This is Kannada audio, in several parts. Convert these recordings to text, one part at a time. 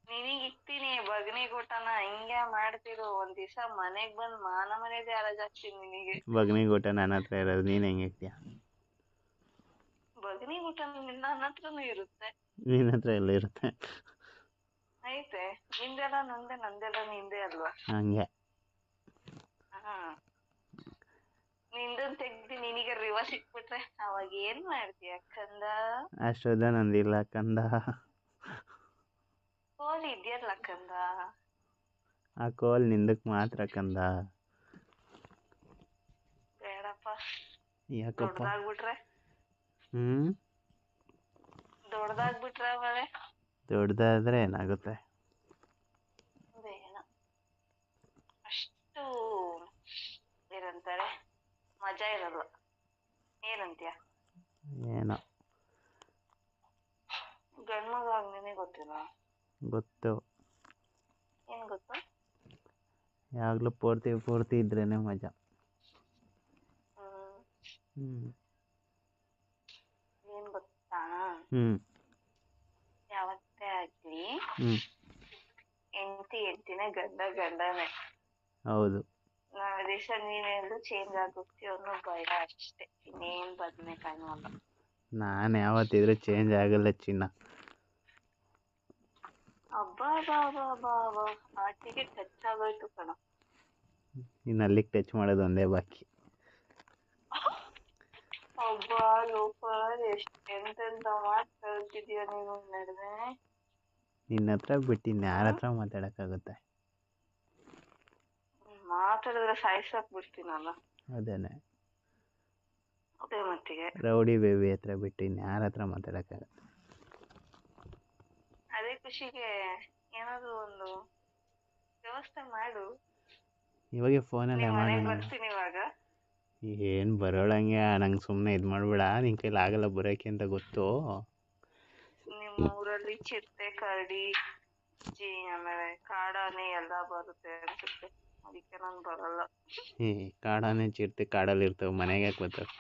ನಿನಗ್ ಇಕ್ತೀನಿ ಬಗ್ನಿಗ್ ಊಟನ ಹಿಂಗೆ ಮಾಡ್ತಿರು. ಒಂದ್ ದಿವ್ಸ ಮನೆಗ್ ಬಂದ್ ಮಾನ ಮರ್ಯಾದೆ ಹರಾಜಾಗ್ತೀನಿ ನಿನಗೆ. ಬಗ್ನಿಗೆ ಊಟ ನನ್ನ ಹತ್ರ ಇರೋದು, ನೀನ್ ಹೆಂಗೆ ಇಕ್ತೀಯ? ಬಗ್ನಿಗ್ ಊಟ ನನ್ನ ಹತ್ರನೂ ಇರುತ್ತೆ. ನಿನ್ನ ಹತ್ರ ಎಲ್ಲ ಇರುತ್ತೆ? ಐತೆ. ನಿಂದೆಲ್ಲ ನಂದೆ, ನಂದೆಲ್ಲ ನಿಂದೆ ಅಲ್ವಾ? ಹಂಗೆ. ಹಾ, ನಿಂದನ್ ತೆಗ್ದು ನಿನಗೆ ರಿವರ್ಸ್ ಇಟ್ಬಿಟ್ರೆ ಅವಾಗ ಏನ್ ಮಾಡ್ತೀಯ ಕಂದ? ಅಷ್ಟೊದ್ದ ನಂದಿಲ್ಲ ಕಂದ. ಕೋಲ್ ಇದ್ಯಲ್ಲ ಕಂದ. ಆ ಕೋಲ್ ನಿಂದಕ್ ಮಾತ್ರ ಕಂದ. ಬೇಡಪ್ಪ. ಯಾಕಪ್ಪ? ದೊಡ್ಡದಾಗ್ಬಿಟ್ರೆ ದೊಡ್ಡದಾಗ್ಬಿಟ್ರೆ ಆಮೇಲೆ ದೊಡ್ಡದಾದ್ರೆ ಏನಾಗುತ್ತೆ? ಬೇಡ. ಅಷ್ಟು ಏನಂತಾರೆ ಮಜಾ ಇರಲ್ಲ. ಏನಂತೀಯ? ಏನೋ ಗಂಡ್ಮಗ ಆಗ್ನೇನೆ ಗೊತ್ತಿಲ್ಲ. ಗೊತ್ತು. ಏನ್ ಗೊತ್ತು? ಯಾವಾಗಲೂ ಪೂರ್ತಿ ಇದ್ರೇನೆ ಮಜಾ. ಏನ್ ಗೊತ್ತಾ? ಯಾವತ್ತೇ ಆಗ್ಲಿ ಹೆಂಡ್ತಿನೇ ಗಂಡನೇ. ಹೌದು. ನಾಳೆ ದಿವಸ ನೀನೆಲ್ಲೂ ಚೇಂಜ್ ಆಗೋಗ್ತೀಯ ಅನ್ನೋ ಭಯ ಅಷ್ಟೇ, ಇನ್ನೇನ್ ಬದನೆಕಾಯಿನೂ ಅಲ್ಲ. ನಾನು ಯಾವತ್ತಿದ್ರೂ ಚೇಂಜ್ ಆಗಲ್ಲ ಚಿನ್ನ. ಅಬ್ಬಾ ಹಾರ್ಟಿಗೆ ಟಚ್ ಆಗೋಯ್ತು ಕಣ. ಇನ್ನು ಅಲ್ಲಿಗೆ ಟಚ್ ಮಾಡೋದು ಒಂದೇ ಬಾಕಿ. ಅಬ್ಬಾ ಲೋಫರ್, ಎಂತೆಂತ ಮಾತು ಕಳ್ತಿದ್ಯಾ ನೀನು ನಡೆದೆ. ನಿನ್ನ ಹತ್ರ ಬಿಟ್ಟು ಇನ್ಯಾರ ಹತ್ರ ಮಾತಾಡೋಕ್ಕಾಗುತ್ತೆ? ಮಾತಾಡಿದ್ರೆ ಸಾಯಿಸಾಕ್ ಬಿಡ್ತೀನಲ್ಲ. ಅದೇನೆ. ಅದೇ ಮತ್ತಿಗೆ ರೌಡಿ ಬೇಬಿ ಹತ್ರ ಬಿಟ್ಟು ಇನ್ಯಾರ ಹತ್ರ ಮಾತಾಡೋಕ್ಕಾಗತ್ತೆ? ಅದೇ ಖುಷಿಗೆ ಏನಾದ್ರು ಒಂದು ವ್ಯವಸ್ಥೆ ಮಾಡು. ಇವಾಗ ಫೋನಲ್ಲೇ ಮಾಡೋಣ. ಬರ್ತೀನಿ ಇವಾಗ. ಏನು ಬರೋಳಂಗೆ ನಂಗೆ ಸುಮ್ಮನೆ ಇದು ಮಾಡ್ಬೇಡ, ನಿನ್ನ ಕೈಲಿ ಆಗಲ್ಲ ಬರೋಕ್ಕೆ ಅಂತ ಗೊತ್ತು. ನಿಮ್ಮ ಊರಲ್ಲಿ ಚಿರತೆ, ಕರಡಿ, ಆಮೇಲೆ ಕಾಡಾನೆ ಎಲ್ಲ ಬರುತ್ತೆ ಅನ್ಸುತ್ತೆ, ಅದಕ್ಕೆ ನಾನು ಬರಲ್ಲ. ಕಾಡಾನೆ ಚಿರತೆ ಕಾಡಲ್ಲಿ ಇರ್ತವೆ, ಮನೆಗೆ ಯಾಕೆ ಬರ್ತವೆ?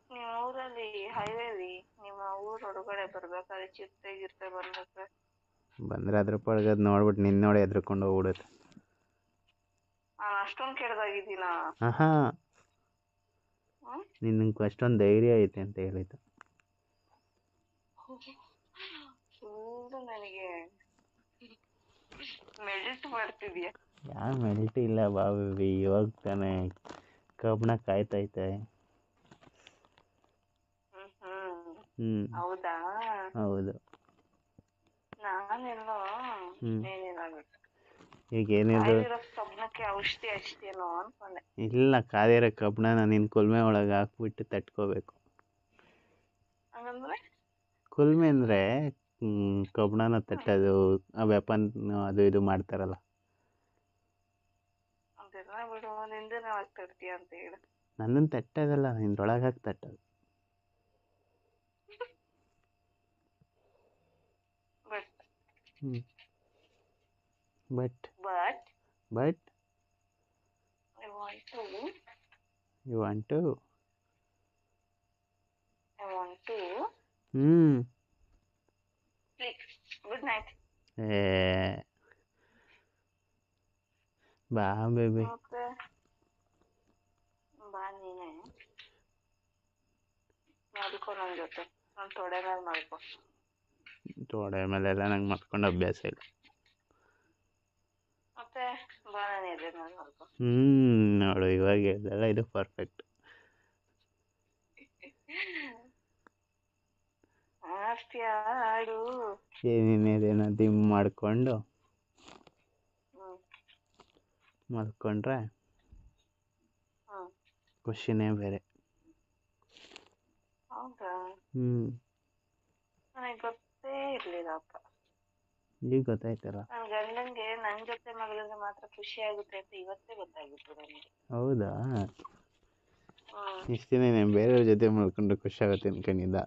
ನಿಮ್ಮ ಊರಲ್ಲಿ ಹೈವೇಲಿ ನಿಮ್ಮ ಊರ ಹೊರಗಡೆ ಬರ್ಬೇಕಾದ್ರೆ ಚಿರತೆ ಗಿರ್ತೆ ಬಂದ್ರೆ ಅದ್ರ ಪಳಗದ್ ನೋಡ್ಬಿಟ್ಟು ನಿನ್ನ ನೋಡಿ ಎದ್ರಕೊಂಡು ಹೋಗ್ಬಿಡುತ್ತೆ. ನಾನು ಅಷ್ಟೊಂದು ಕೆಡ್ದಾಗಿದ್ದೀನ? ನಿನಗೆ ಅಷ್ಟೊಂದು ಧೈರ್ಯ ಐತೆ ಅಂತ ಹೇಳಿದ್ದು. ನನಗೆ ಮೆಲ್ಟ್ ಮಾಡ್ತಿದ್ಯಾ? ಯಾವ ಮೆಲ್ಟ್ ಇಲ್ಲ ಬಾಬಿ, ಇವಾಗ ತಾನೆ ಕಬ್ಬಣ ಕಾಯ್ತೈತೆ. ಹೌದಾ? ಹೌದು. ನಾನೆಲ್ಲೋ ಏನೇನಾಗುತ್ತೆ ಈಗ ಏನಿದ್ರು ಕಬ್ಬಣಕ್ಕೆ ಔಷಧಿ ಹಚ್ತೇನೋ ಅನ್ಕೊಂಡೆ. ಇಲ್ಲ, ಕಾದಿರೋ ಕಬ್ಬಣನ ನಿನ್ನ ಕುಲ್ಮೆ ಒಳಗೆ ಹಾಕ್ಬಿಟ್ಟು ತಟ್ಕೋಬೇಕು. ಹಂಗಂದ್ರೆ ಕುಲ್ಮೆ ಅಂದರೆ ಕಬ್ಬಣನ ತಟ್ಟೋದು, ಆ ವೆಪನ್ ಅದು ಇದು ಮಾಡ್ತಾರಲ್ಲ. ಅದೆಲ್ಲ ಬಿಡು, ನಿಂದನೇ ಯಾವಾಗ ತಟ್ತೀಯ ಅಂತ ಹೇಳು. ನನ್ನನ್ನು ತಟ್ಟೋದಲ್ಲ, ನಿನ್ನೊಳಗೆ ಹಾಕಿ ತಟ್ಟೋದು. But you want to sleep. Good night. ಬಾ ಬೇಬಿ. ಬಾ ನೀನೆ ಮಾಡ್ಕೊ ನನ್ನ ಜೊತೆ, ನಾನು ತೊಡೆ ಮೇಲೆ ಮಾಡ್ಕೊ. ತೊಡೆ ಮೇಲೆಲ್ಲ ನಂಗೆ ಮಾಡ್ಕೊಂಡು ಅಭ್ಯಾಸ ಇಲ್ಲ. ಮತ್ತೆ ಬಾ, ನಾನು ಎದೆ ಮೇಲೆ ಮಾಡ್ಕೊ. ನೋಡು ಇವಾಗ ಹೇಳ್ದಲ್ಲ, ಇದು ಪರ್ಫೆಕ್ಟ್. ಆಡು ಏನೇನೇನೋ ದಿಮ್ ಮಾಡಿಕೊಂಡು ಮಲ್ಕೊಂಡ್ರೆ ಖುಷಿನೇ ಬೇರೆ. ಹೌದಾ? ನನಗೆ ಗೊತ್ತೇ ಇರ್ಲಿಲ್ಲಪ್ಪ. ಈಗ ಗೊತ್ತಾಯ್ತಲ್ಲ. ನನ್ನ ಗಂಡಂಗೆ ನನ್ನ ಜೊತೆ ಮಗಳಿದ್ರೆ ಮಾತ್ರ ಖುಷಿ ಆಗುತ್ತೆ ಅಂತ ಇವತ್ತೇ ಗೊತ್ತಾಗಿತ್ತು ನನಗೆ. ಹೌದಾ? ಇಷ್ಟು ದಿನ ನಾನು ಬೇರೆಯವ್ರ ಜೊತೆ ಮಾಡ್ಕೊಂಡ್ರೆ ಖುಷಿ ಆಗುತ್ತೆ ಅನ್ಕೊಂಡಿದ್ದ.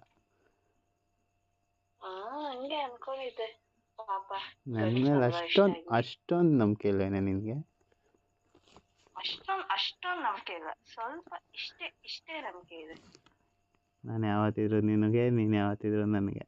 ಹಂಗೆ ಅನ್ಕೊಂಡಿದ್ದೆ ಪಾಪ. ನನ್ನ ಮೇಲೆ ಅಷ್ಟೊಂದು ನಂಬಿಕೆ ಇಲ್ವೇನೆ ನಿನಗೆ? ಅಷ್ಟೊಂದು ನಂಬಿಕೆ ಇಲ್ಲ, ಸ್ವಲ್ಪ ಇಷ್ಟೇ ನಂಬಿಕೆ ಇದೆ. ನಾನು ಯಾವತ್ತಿದ್ರು ನಿನಗೆ, ನೀನು ಯಾವತ್ತಿದ್ರು ನನಗೆ.